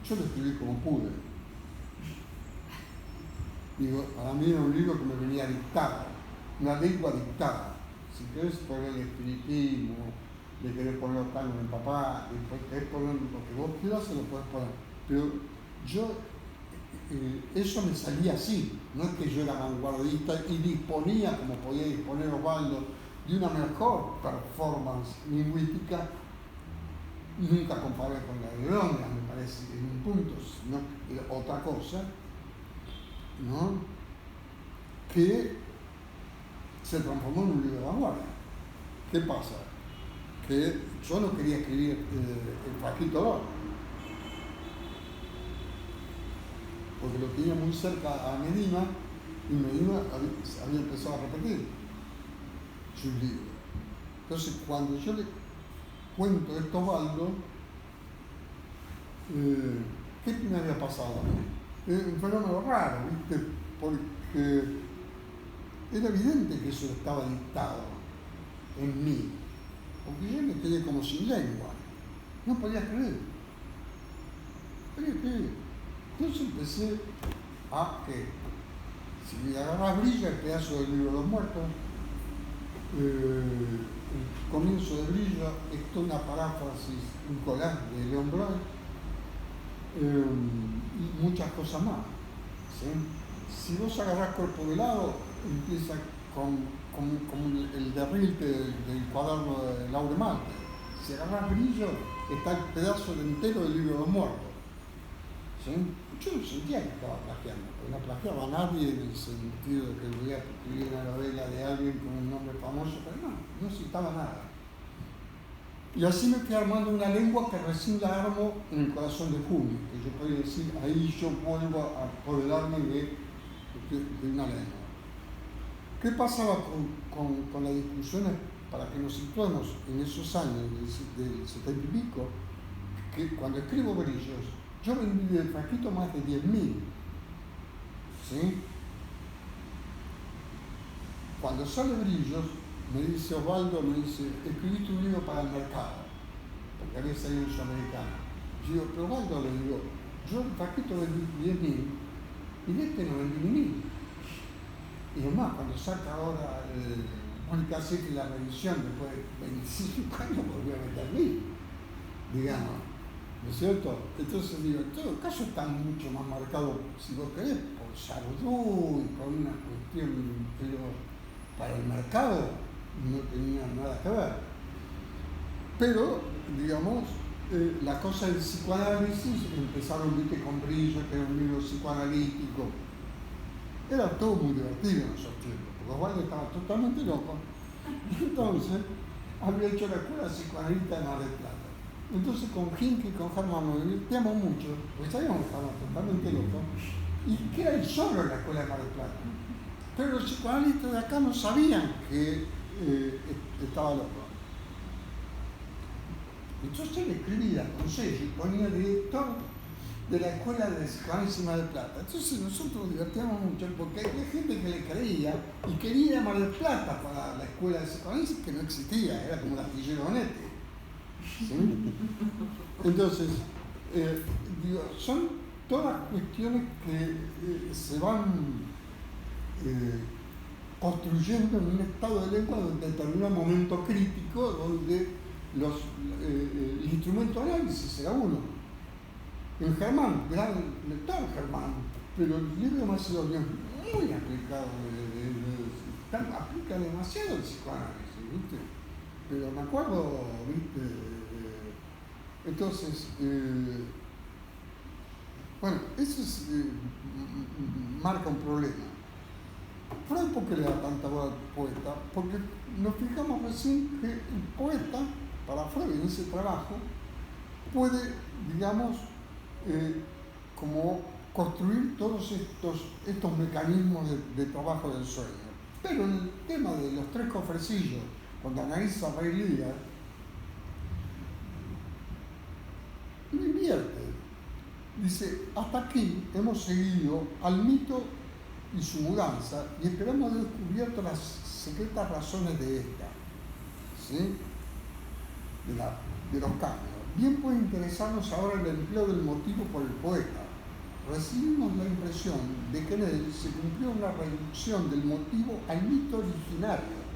yo lo escribí como pude. Digo, para mí era un libro que me venía dictado, una lengua dictada. Si querés poner el espiritismo, le querés poner los tangos en papá, le querés poner lo que vos quieras, se lo podés poner. Pero yo, eso me salía así, no es que yo era vanguardista y disponía, como podía disponer Osvaldo, de una mejor performance lingüística. Nunca comparé con la de Londra, me parece, en un punto, sino otra cosa, ¿no? Que se transformó en un libro de vanguardia. ¿Qué pasa? Que yo no quería escribir el Frasquito d'Oro, porque lo tenía muy cerca a Medina, y Medina había empezado a repetir sus libros. Entonces, cuando yo le cuento esto a Osvaldo, ¿qué me había pasado a mí? Un fenómeno raro, ¿viste? Porque era evidente que eso estaba dictado en mí, porque yo me quedé como sin lengua, no podía escribir. Entonces empecé a que, si agarrás Brillo, el pedazo del libro de los muertos, el comienzo de Brillo es toda una paráfrasis, un collage de León Breuil, y muchas cosas más, ¿sí? Si vos agarrás Cuerpo Velado, empieza con el derrite del cuaderno de Laure Marte. Si agarrás Brillo, está el pedazo entero del libro de los muertos, ¿sí? Yo sentía que estaba plagiando, porque no plagiaba a nadie en el sentido de que voy a escribir una novela de alguien con un nombre famoso, pero no citaba nada. Y así me fui armando una lengua que recién la armo en el corazón de Junio, que yo podía decir, ahí yo vuelvo a apoderarme de una lengua. ¿Qué pasaba con las discusiones para que nos situemos en esos años del 70 y pico? Que cuando escribo Brillos, yo vendí del Frasquito más de 10.000, ¿sí? Cuando sale Brillos, me dice Osvaldo, escribiste un libro para el mercado, porque había salido en Sudamericana. Yo digo, pero Osvaldo, le digo, yo el Frasquito vendí 10.000 y de este no vendí ni 1.000. Y además, cuando saca ahora Mónica Setti la revisión después de 25 años, volvió a meter 1.000, digamos, ¿no es cierto? Entonces digo, en todo caso está mucho más marcado, si vos querés, por Sardú y por una cuestión, pero para el mercado no tenía nada que ver. Pero, digamos, la cosa del psicoanálisis, empezaron, viste, con Brillo, que era un libro psicoanalítico. Era todo muy divertido en esos tiempos, porque Osvaldo estaba totalmente loco. Y entonces, había hecho la escuela psicoanalista de Mar del Plata. Entonces, con Hinke y con Germán nos divertíamos mucho, porque sabíamos que estábamos totalmente locos, y que era él solo en la escuela de Mar del Plata. Pero los psicoanalistas de acá no sabían que estaba loco. Entonces le escribía con sello y ponía director de la escuela de psicoanálisis Mar del Plata. Entonces nosotros nos divertíamos mucho porque había gente que le creía y quería ir a Mar del Plata para la escuela de psicoanálisis, que no existía, era como un astillero Bonete, ¿sí? Entonces, digo, son todas cuestiones que se van construyendo en un estado de lengua donde determina un momento crítico donde el instrumento de análisis era uno. En Germán, gran lector Germán, pero el libro de Macedonio es muy aplicado, aplica demasiado el psicoanálisis, ¿viste? Pero me acuerdo, ¿viste? Entonces, bueno, eso marca un problema. Freud, ¿por qué le da tanta bola al poeta? Porque nos fijamos recién que el poeta, para Freud en ese trabajo, puede, digamos, como construir todos estos mecanismos de trabajo del sueño. Pero en el tema de los tres cofrecillos, cuando analiza Ray Liotta, lo invierte. Dice, hasta aquí hemos seguido al mito y su mudanza y esperamos haber descubierto las secretas razones de esta, ¿sí? De los cambios. Bien puede interesarnos ahora el empleo del motivo por el poeta. Recibimos la impresión de que en él se cumplió una reducción del motivo al mito originario,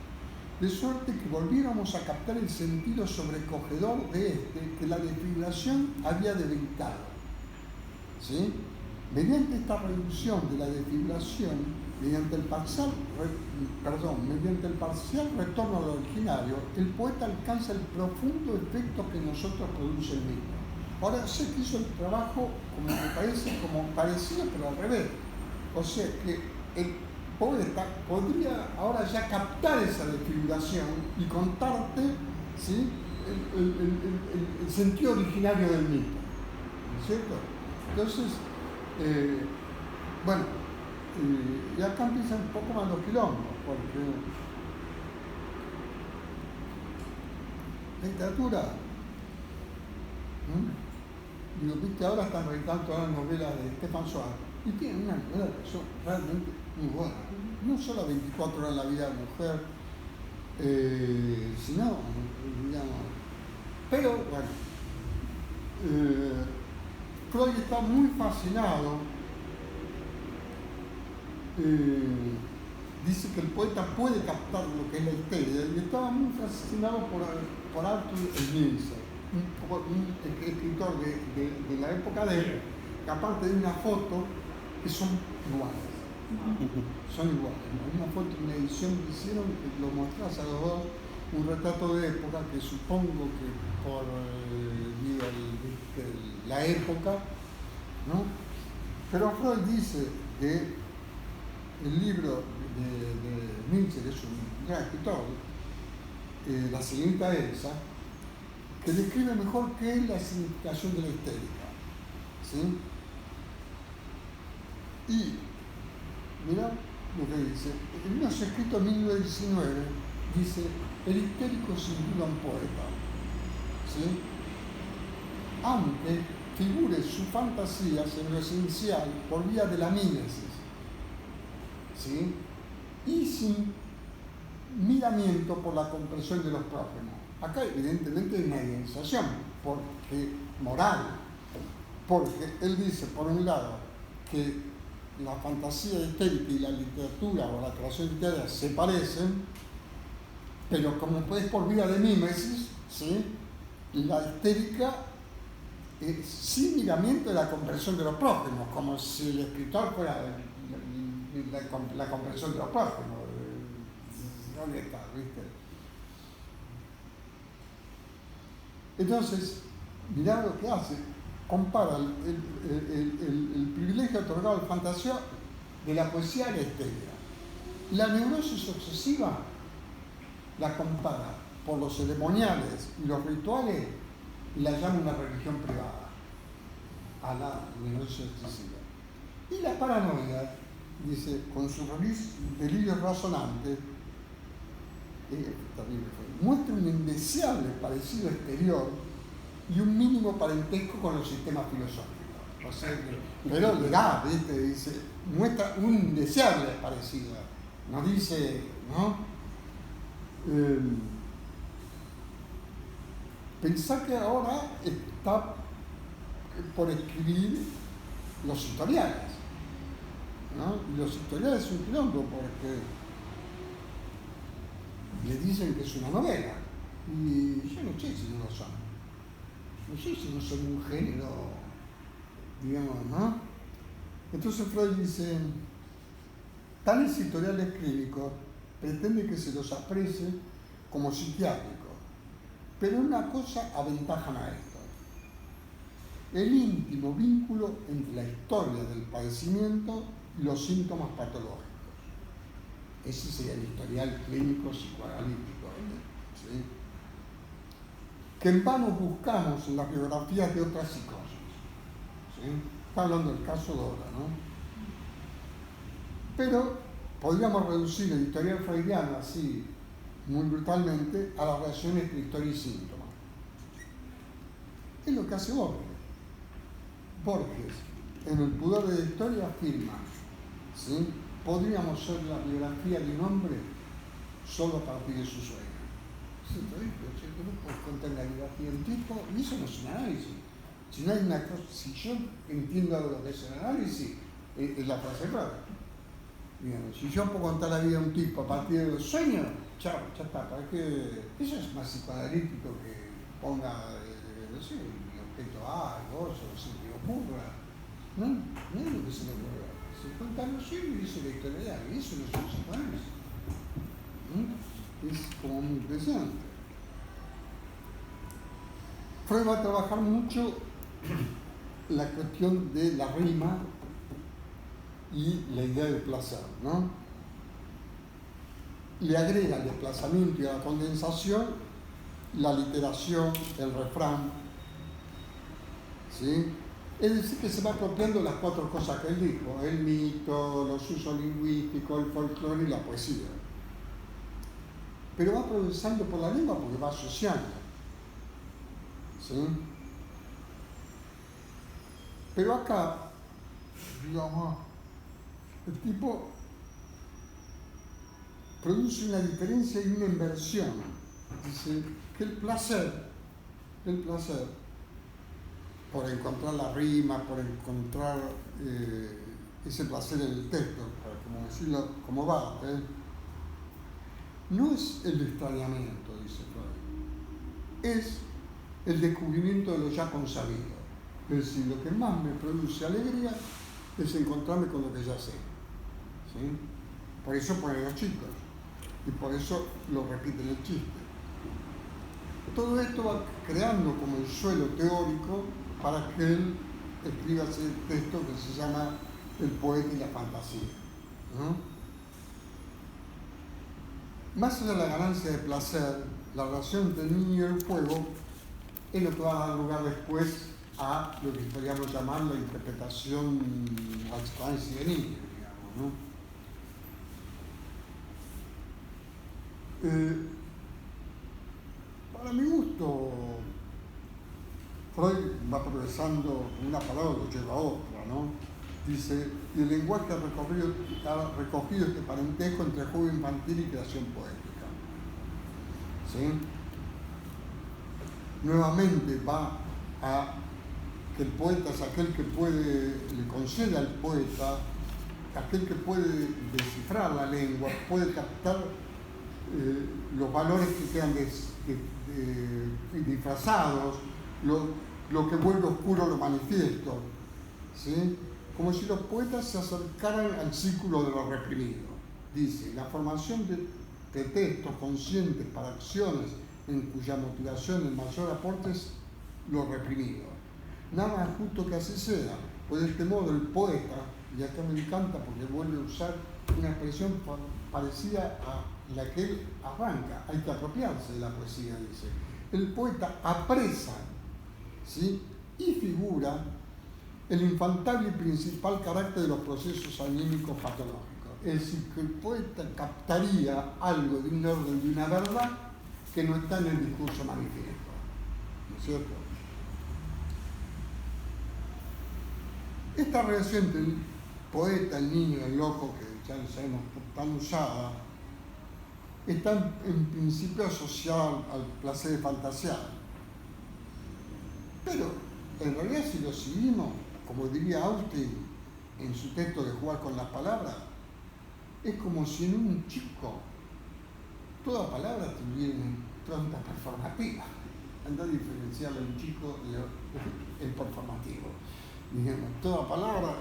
de suerte que volviéramos a captar el sentido sobrecogedor de este que la desfiguración había debilitado. ¿Sí? Mediante esta reducción de la desfiguración, mediante el parcial retorno al originario, el poeta alcanza el profundo efecto que en nosotros produce el mito. Ahora sé que hizo el trabajo, como me parece, como parecido, pero al revés. O sea que el poeta podría ahora ya captar esa desfiguración y contarte, ¿sí?, el sentido originario del mito, ¿no es cierto? Entonces, y acá empiezan un poco más los quilombos, porque la literatura, digo, viste, ahora están reeditando todas las novelas de Stefan Zweig, y tienen una novela que son realmente muy buenas. No solo 24 horas en la vida de la mujer, sino, digamos, pero bueno, Freud está muy fascinado, dice que el poeta puede captar lo que es la histeria, y estaba muy fascinado por Arthur Schnitzler, un escritor de la época de él, que aparte de una foto, que son iguales. Son iguales. Una foto, una edición que hicieron, que lo mostrás a los dos, un retrato de época que supongo que por la época, ¿no? Pero Freud dice que el libro de Nietzsche, que es un gran escritor, La señorita Elsa, que describe mejor qué es la significación de la histérica, ¿sí? Y mirá lo que dice, en unos escritos de 1919 dice: el histérico es sin duda un poeta, ¿sí?, aunque figure sus fantasías en lo esencial por vía de la mímesis, ¿sí?, y sin miramiento por la comprensión de los prójimos. Acá evidentemente hay una idealización moral, porque él dice, por un lado, que la fantasía histérica y la literatura o la creación literaria se parecen, pero como es por vía de mímesis, ¿sí?, la histérica es sin miramiento de la comprensión de los prójimos, como si el escritor fuera la comprensión de los prójimos. ¿Dónde está? ¿Viste? Entonces, mirá lo que hace. Compara el privilegio otorgado al fantasía de la poesía a la histeria. La neurosis obsesiva la compara por los ceremoniales y los rituales y la llama una religión privada a la neurosis obsesiva. Y la paranoia, dice, con sus delirios razonantes, muestra un indeseable parecido exterior y un mínimo parentesco con los sistemas filosóficos. O sea, pero le da, ¿viste? Dice, muestra un indeseable parecido. Nos dice, ¿no? Pensar que ahora está por escribir los historiales, ¿no? Y los historiales es un quilombo porque le dicen que es una novela, y yo no sé si no lo son. No sé si no son un género, digamos, ¿no? Entonces Freud dice, tales historiales clínicos pretende que se los aprecie como psiquiátricos, pero una cosa aventajan a esto: el íntimo vínculo entre la historia del padecimiento y los síntomas patológicos. Ese sería el historial clínico psicoanalítico, ¿sí?, que en vano buscamos en las biografías de otras psicosis, ¿sí? Está hablando del caso Dora, ¿no? Pero podríamos reducir el historial freudiano así, muy brutalmente, a las relaciones entre historia y síntoma. Es lo que hace Borges. Borges, en El pudor de la historia, afirma, ¿sí?, podríamos ser la biografía de un hombre solo a partir de su sueño. Eso es terrible, o sea, que no puedes contar la biografía de un tipo, y eso no es un análisis. Si no hay una cosa, si yo entiendo lo que es el análisis, es la frase clave. Digamos, si yo puedo contar la vida de un tipo a partir de los sueños, chao, ya está. ¿Para qué? Eso es más psicoanalítico que ponga, no sé, mi objeto A, el gozo, no sé, que ocurra. No, no es lo que se le ocurre. Se cuentan los sueños y dice la historia de alguien. Eso no es un psicoanálisis. Es como muy impresionante. Freud va a trabajar mucho la cuestión de la rima y la idea del placer, ¿no? Le agrega al desplazamiento y a la condensación la literación, el refrán, ¿sí? Es decir, que se va apropiando las cuatro cosas que él dijo: el mito, los usos lingüísticos, el folclore y la poesía. Pero va progresando por la lengua porque va asociando, ¿sí? Pero acá, digamos, el tipo produce una diferencia y una inversión. Dice que el placer, por encontrar la rima, por encontrar ese placer en el texto, para como decirlo como Barthes, no es el extrañamiento, dice Freud, es el descubrimiento de lo ya consabido. Es decir, lo que más me produce alegría es encontrarme con lo que ya sé, ¿sí? Por eso ponen los chicos, y por eso lo repiten el chiste. Todo esto va creando como el suelo teórico para que él escriba ese texto que se llama El poeta y la fantasía, ¿no? Más allá de la ganancia de placer, la relación entre el niño y el juego es lo que va a dar lugar después a lo que podríamos llamar la interpretación al psicoanálisis de niños, digamos, ¿no? Para mi gusto, Freud va progresando con una palabra que lleva a otra, ¿no? Dice: y el lenguaje ha recogido este parentesco entre juego infantil y creación poética, ¿sí? Nuevamente va a que el poeta es aquel que le concede al poeta, aquel que puede descifrar la lengua, puede captar los valores que quedan disfrazados, lo que vuelve oscuro lo manifiesto, ¿sí? Como si los poetas se acercaran al círculo de lo reprimido. Dice: la formación de textos conscientes para acciones en cuya motivación el mayor aporte es lo reprimido. Nada más justo que así sea, pues de este modo el poeta, y acá me encanta porque vuelve a usar una expresión parecida a la que él arranca: hay que apropiarse de la poesía, dice. El poeta apresa, ¿sí?, y figura el infantable y principal carácter de los procesos anímicos patológicos. Es decir, que el poeta captaría algo de un orden, de una verdad que no está en el discurso manifiesto, ¿no es cierto? Esta relación entre el poeta, el niño, el loco, que ya lo sabemos tan usada, está en principio asociada al placer de fantasear. Pero en realidad, si lo seguimos, como diría Austin en su texto de Jugar con las palabras, es como si en un chico toda palabra tuviera una impronta performativa. Anda a diferenciar a un chico el performativo. Digamos, toda palabra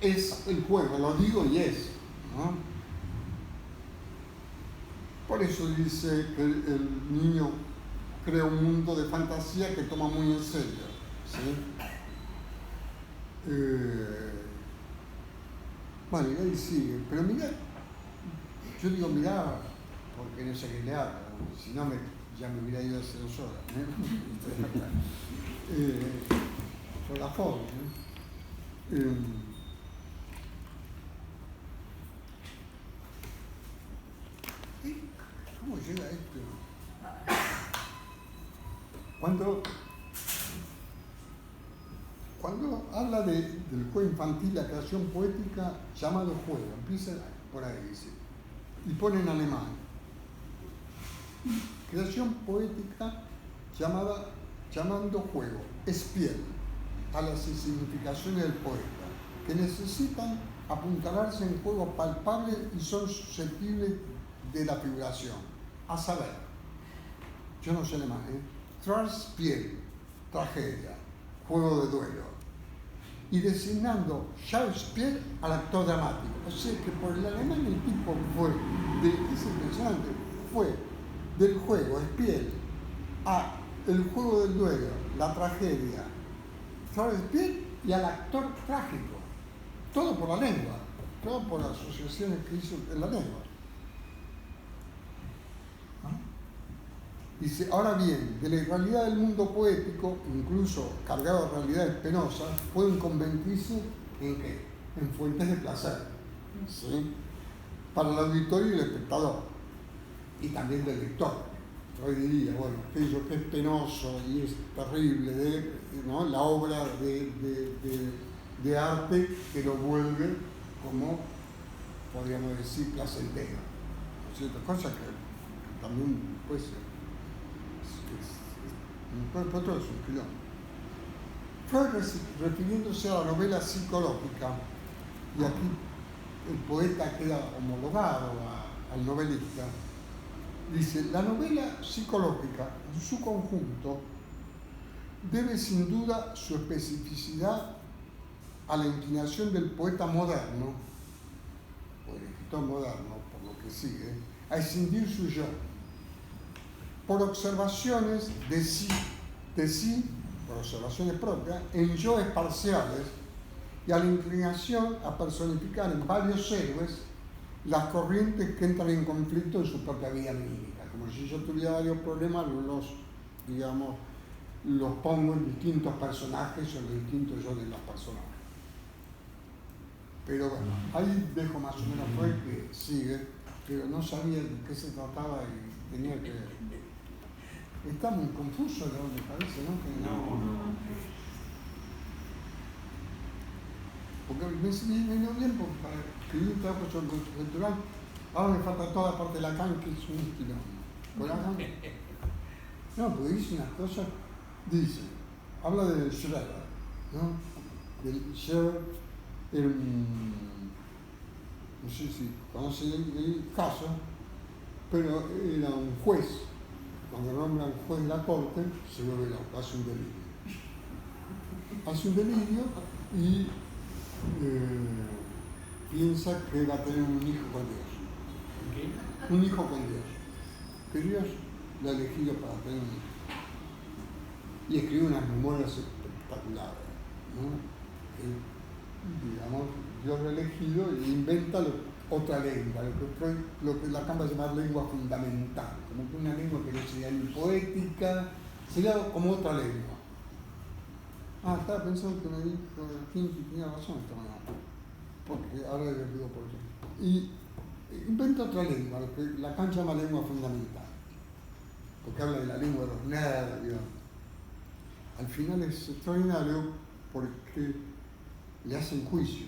es el juego, lo digo y es, ¿no? Por eso dice que el niño crea un mundo de fantasía que toma muy en serio, ¿sí? Bueno, y ahí sigue, pero mirá, yo digo mirá porque no sé qué le hago, si no ya me hubiera ido hace 2 horas, por la forma, ¿no? ¿Cómo llega esto? Cuando habla del juego infantil, la creación poética, llamado juego, empieza por ahí, dice, y pone en alemán: creación poética llamando juego, espiel, a las significaciones del poeta, que necesitan apuntalarse en juegos palpables y son susceptibles de la figuración. A saber, yo no sé alemán, Trauerspiel, tragedia, juego de duelo, y designando Schauspiel al actor dramático. O sea que por el alemán el tipo es impresionante, fue del juego, Spiel, a el juego del duelo, la tragedia, Trauerspiel, y al actor trágico. Todo por la lengua, todo por las asociaciones que hizo en la lengua. Dice, ahora bien, de la irrealidad del mundo poético, incluso cargado de realidades penosas, pueden convertirse en ¿qué? En fuentes de placer, ¿sí? Para el auditorio y el espectador, y también del lector. Yo diría, bueno, aquello que es penoso y es terrible, ¿no? La obra de arte que lo vuelve como, podríamos decir, placentero, ¿no es cierto? Cosa que también puede ser. Todo es un quilombo. Freud, refiriéndose a la novela psicológica, y aquí el poeta queda homologado al novelista, dice, la novela psicológica en su conjunto debe sin duda su especificidad a la inclinación del poeta moderno, o el escritor moderno, por lo que sigue, a escindir su yo por observaciones de sí, por observaciones propias, en yoes parciales, y a la inclinación a personificar en varios héroes las corrientes que entran en conflicto en su propia vida mímica. Como si yo tuviera varios problemas, los pongo en distintos personajes o en distintos yo de los personajes. Pero bueno, ahí dejo más o menos Freud que sigue, pero no sabía de qué se trataba y tenía que... Está muy confuso, ¿no? Me parece, ¿no? No. Porque me dio bien para escribir un trabajo sobre el contexto cultural. Ahora me falta toda la parte de Lacan, que es un quilombo. No, porque dice unas cosas. Dice, habla de Schroeder, ¿no? Del Schroeder, no sé si conoce el caso, pero era un juez. Cuando nombra un juez de la corte, se vuelve loco, hace un delirio. Hace un delirio y piensa que va a tener un hijo con Dios. ¿Qué? Un hijo con Dios. Que Dios lo ha elegido para tener un hijo. Y escribe unas memorias espectaculares, ¿no? Digamos, Dios lo ha elegido e inventa otra lengua, lo que Lacan va a llamar lengua fundamental, como que una lengua que no sería ni poética, sería como otra lengua. Estaba pensando que me dijo que tenía razón esta mañana, porque ahora le digo por eso. Y inventa otra lengua, lo que Lacan llama lengua fundamental, porque habla de la lengua de los nervios. Al final es extraordinario porque le hacen juicio,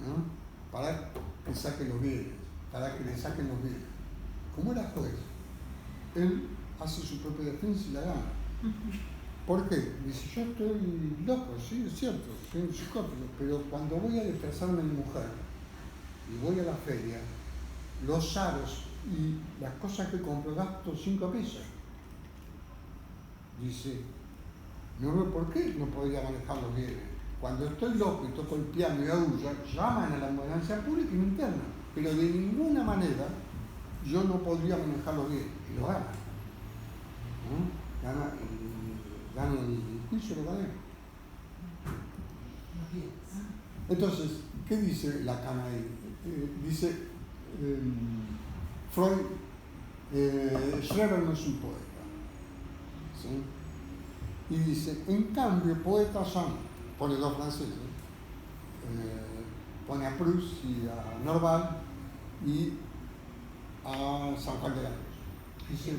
¿no? Para que saquen los bienes, para que le saquen los bienes. Como era juez, él hace su propia defensa y la gana. ¿Por qué? Dice, yo estoy loco, sí, es cierto, soy un psicótico, pero cuando voy a disfrazarme en mujer y voy a la feria, los aros y las cosas que compro gasto 5 pesos. Dice, no veo por qué no podría manejar los bienes. Cuando estoy loco y toco el piano y aullo, llaman a la ambulancia pública y me internan. Pero de ninguna manera yo no podría manejarlo bien. Y lo gana. ¿No? Gana el juicio, lo gané. Entonces, ¿qué dice Lacan ahí? Dice Freud, Schreber no es un poeta. ¿Sí? Y dice, en cambio, poetas son, pone dos franceses, pone a Proust y a Norval y a San Juan de la Cruz. Dice,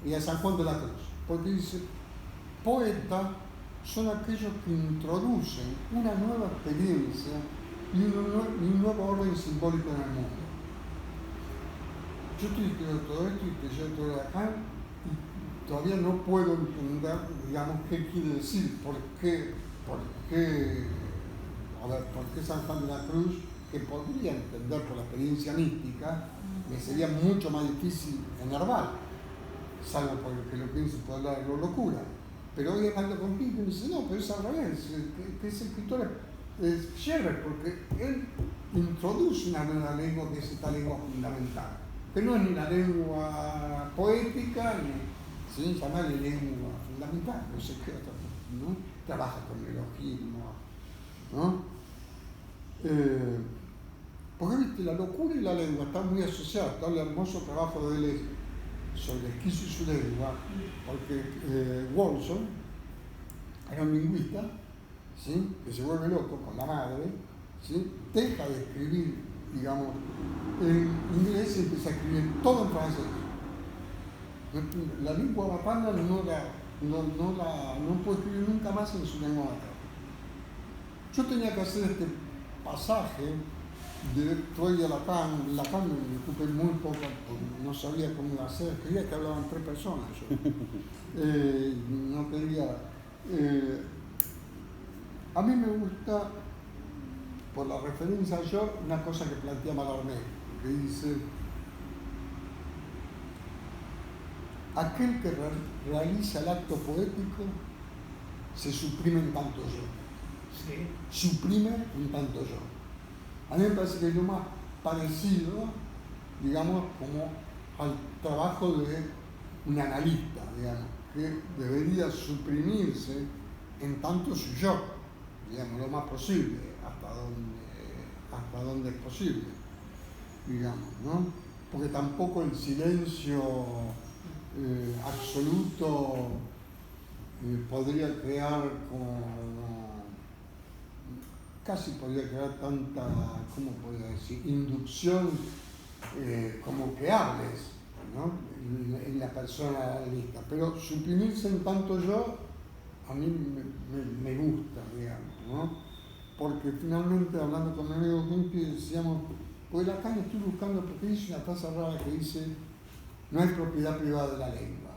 y a San Juan de la Cruz, porque dice, poeta son aquellos que introducen una nueva experiencia y un nuevo orden simbólico en el mundo. yo estoy escribiendo todo esto y te llevo todo acá y todavía no puedo entender, digamos, qué quiere decir, por qué San Juan de la Cruz, que podría entender por la experiencia mística, me sería mucho más difícil enervar, salvo porque lo pienso por hablar de locura. Pero hoy hablando contigo y me dice, no, pero es al revés, que ese escritor es Scherer, porque él introduce una nueva lengua que es esta lengua fundamental, que no es ni la lengua poética, ni se llama la lengua fundamental, no sé qué otra, ¿no? Trabaja con neologismo, ¿no? Porque viste, la locura y la lengua están muy asociadas. Está el hermoso trabajo de Deleuze sobre el esquizo y su lengua, porque Wolfson era un lingüista, ¿sí?, que se vuelve loco con la madre, ¿sí?, deja de escribir, digamos, en inglés y empieza a escribir todo en francés. La lengua materna no puede escribir nunca más en su lengua materna. Yo tenía que hacer este pasaje de Freud a Lacan me ocupé muy poco, porque no sabía cómo iba a hacer, quería que hablaban 3 personas yo. No quería. A mí me gusta, por la referencia a yo, una cosa que plantea Mallarmé, que dice: aquel que realiza el acto poético se suprime en tanto yo. Sí. Suprime en tanto yo. A mí me parece que es lo más parecido, digamos, como al trabajo de un analista, digamos, que debería suprimirse en tanto su yo, digamos, lo más posible, hasta donde es posible, digamos, ¿no? Porque tampoco el silencio absoluto podría crear casi podría crear tanta, ¿cómo podría decir?, inducción como que hables, ¿no?, en la persona analista. Pero suprimirse en tanto yo, a mí me gusta, digamos, ¿no? Porque finalmente, hablando con mi amigo Kimpi, decíamos, pues acá estoy buscando, porque dice una frase rara que dice: no hay propiedad privada de la lengua.